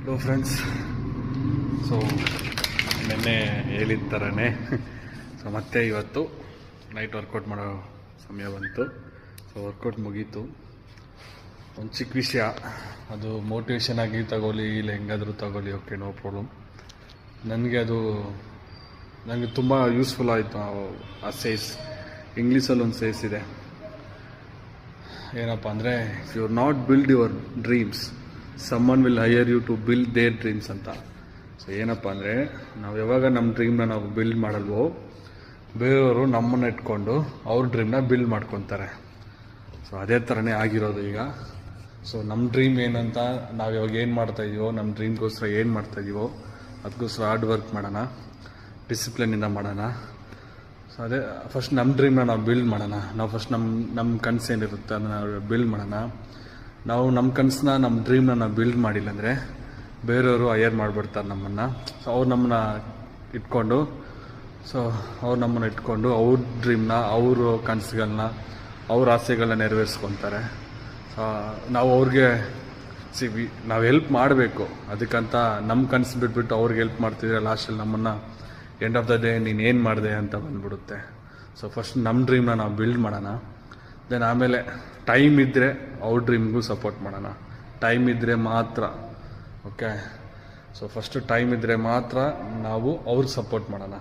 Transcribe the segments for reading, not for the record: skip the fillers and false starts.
Hello friends. So ನಿನ್ನೆ ಹೇಳಿದ ಥರನೇ ಸೊ ಮತ್ತೆ ಇವತ್ತು ನೈಟ್ ವರ್ಕೌಟ್ ಮಾಡೋ ಸಮಯ ಬಂತು. ಸೊ ವರ್ಕೌಟ್ ಮುಗೀತು. ಒಂದು ಚಿಕ್ಕ ವಿಷಯ, ಅದು ಮೋಟಿವೇಶನ್ ಆಗಿ ತಗೊಳ್ಳಿ ಇಲ್ಲ ಹೆಂಗಾದರೂ ತಗೊಳ್ಳಿ, ಓಕೆ, ನೋ ಪ್ರಾಬ್ಲಮ್. ನನಗೆ ತುಂಬ ಯೂಸ್ಫುಲ್ ಆಯಿತು. ಆ ಸೇಸ್ ಇಂಗ್ಲೀಷಲ್ಲಿ ಒಂದು ಸೇಸ್ ಇದೆ, ಏನಪ್ಪ ಅಂದರೆ, if you not build your dreams, someone will hire you to build their dreams ಅಂತ. ಸೊ ಏನಪ್ಪ ಅಂದರೆ, ನಾವು ಯಾವಾಗ ನಮ್ಮ ಡ್ರೀಮ್ನ ನಾವು ಬಿಲ್ಡ್ ಮಾಡಲ್ವೋ, ಬೇರೆಯವರು ನಮ್ಮನ್ನು ಇಟ್ಕೊಂಡು ಅವ್ರ ಡ್ರೀಮ್ನ ಬಿಲ್ಡ್ ಮಾಡ್ಕೊತಾರೆ. ಸೊ ಅದೇ ಥರನೇ ಆಗಿರೋದು ಈಗ. ಸೊ ನಮ್ಮ ಡ್ರೀಮ್ ಏನಂತ ನಾವು ಇವಾಗ ಏನು ಮಾಡ್ತಾಯಿದ್ದೀವೋ, ನಮ್ಮ ಡ್ರೀಮ್ಗೋಸ್ಕರ ಏನು ಮಾಡ್ತಾಯಿದ್ದೀವೋ ಅದಕ್ಕೋಸ್ಕರ ಹಾರ್ಡ್ ವರ್ಕ್ ಮಾಡೋಣ, ಡಿಸಿಪ್ಲಿನಿಂದ ಮಾಡೋಣ. ಸೊ ಅದೇ ಫಸ್ಟ್ ನಮ್ಮ ಡ್ರೀಮ್ನ ನಾವು ಬಿಲ್ಡ್ ಮಾಡೋಣ. ನಾವು ಫಸ್ಟ್ ನಮ್ಮ ಕನಸು ಏನಿರುತ್ತೆ ಅದನ್ನು ನಾವು ಬಿಲ್ಡ್ ಮಾಡೋಣ. ನಾವು ನಮ್ಮ ಕನಸನ್ನ, ನಮ್ಮ ಡ್ರೀಮ್ನ ನಾವು ಬಿಲ್ಡ್ ಮಾಡಿಲ್ಲ ಅಂದರೆ ಬೇರೆಯವರು ಹೈಯರ್ ಮಾಡಿಬಿಡ್ತಾರೆ ನಮ್ಮನ್ನು. ಸೊ ಅವ್ರು ನಮ್ಮನ್ನ ಇಟ್ಕೊಂಡು ಅವ್ರ ಡ್ರೀಮ್ನ, ಅವ್ರ ಕನಸುಗಳನ್ನ, ಅವ್ರ ಆಸೆಗಳನ್ನ ನೆರವೇರಿಸ್ಕೊತಾರೆ. ಸೊ ನಾವು ಅವ್ರಿಗೆ ನಾವು ಹೆಲ್ಪ್ ಮಾಡಬೇಕು. ಅದಕ್ಕಂತ ನಮ್ಮ ಕನಸು ಬಿಟ್ಬಿಟ್ಟು ಅವ್ರಿಗೆ ಹೆಲ್ಪ್ ಮಾಡ್ತಿದ್ರೆ ಲಾಸ್ಟಲ್ಲಿ ನಮ್ಮನ್ನು ಎಂಡ್ ಆಫ್ ದ ಡೇ ನೀನು ಏನು ಮಾಡಿದೆ ಅಂತ ಬಂದ್ಬಿಡುತ್ತೆ. ಸೊ ಫಸ್ಟ್ ನಮ್ಮ ಡ್ರೀಮ್ನ ನಾವು ಬಿಲ್ಡ್ ಮಾಡೋಣ. ದೆನ್ ಆಮೇಲೆ ಟೈಮ್ ಇದ್ದರೆ ಅವ್ರ ಡ್ರೀಮ್ಗೂ ಸಪೋರ್ಟ್ ಮಾಡೋಣ. ಟೈಮ್ ಇದ್ದರೆ ಮಾತ್ರ, ಓಕೆ. ಸೊ ಫಸ್ಟು ಟೈಮ್ ಇದ್ದರೆ ಮಾತ್ರ ನಾವು ಅವ್ರಿಗೆ ಸಪೋರ್ಟ್ ಮಾಡೋಣ,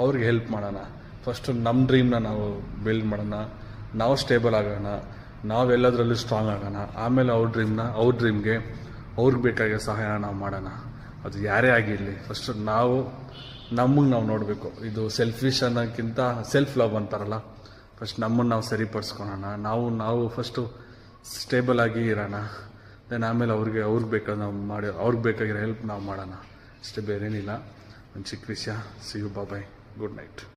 ಅವ್ರಿಗೆ ಹೆಲ್ಪ್ ಮಾಡೋಣ. ಫಸ್ಟು ನಮ್ಮ ಡ್ರೀಮ್ನ ನಾವು ಬಿಲ್ಡ್ ಮಾಡೋಣ, ನಾವು ಸ್ಟೇಬಲ್ ಆಗೋಣ, ನಾವೆಲ್ಲದರಲ್ಲೂ ಸ್ಟ್ರಾಂಗ್ ಆಗೋಣ. ಆಮೇಲೆ ಅವ್ರ ಡ್ರೀಮ್ಗೆ ಅವ್ರಿಗೆ ಬೇಕಾಗಿರೋ ಸಹಾಯ ನಾವು ಮಾಡೋಣ. ಅದು ಯಾರೇ ಆಗಿರಲಿ, ಫಸ್ಟು ನಮಗೆ ನಾವು ನೋಡಬೇಕು. ಇದು ಸೆಲ್ಫಿಶ್ ಅನ್ನೋಕ್ಕಿಂತ ಸೆಲ್ಫ್ ಲವ್ ಅಂತಾರಲ್ಲ, ಫಸ್ಟ್ ನಮ್ಮನ್ನು ನಾವು ಸರಿಪಡಿಸ್ಕೊಳ್ಳೋಣ. ನಾವು ಫಸ್ಟು ಸ್ಟೇಬಲ್ ಆಗಿ ಇರೋಣ. ದೆನ್ ಆಮೇಲೆ ಅವ್ರಿಗೆ ಬೇಕಾದ ನಾವು ಮಾಡಿ, ಅವ್ರಿಗೆ ಬೇಕಾಗಿರೋ ಹೆಲ್ಪ್ ನಾವು ಮಾಡೋಣ. ಅಷ್ಟೇ, ಬೇರೇನಿಲ್ಲ. ಒಂದು ಚಿಕ್ಕ ವಿಷಯ. See you, bye, good night.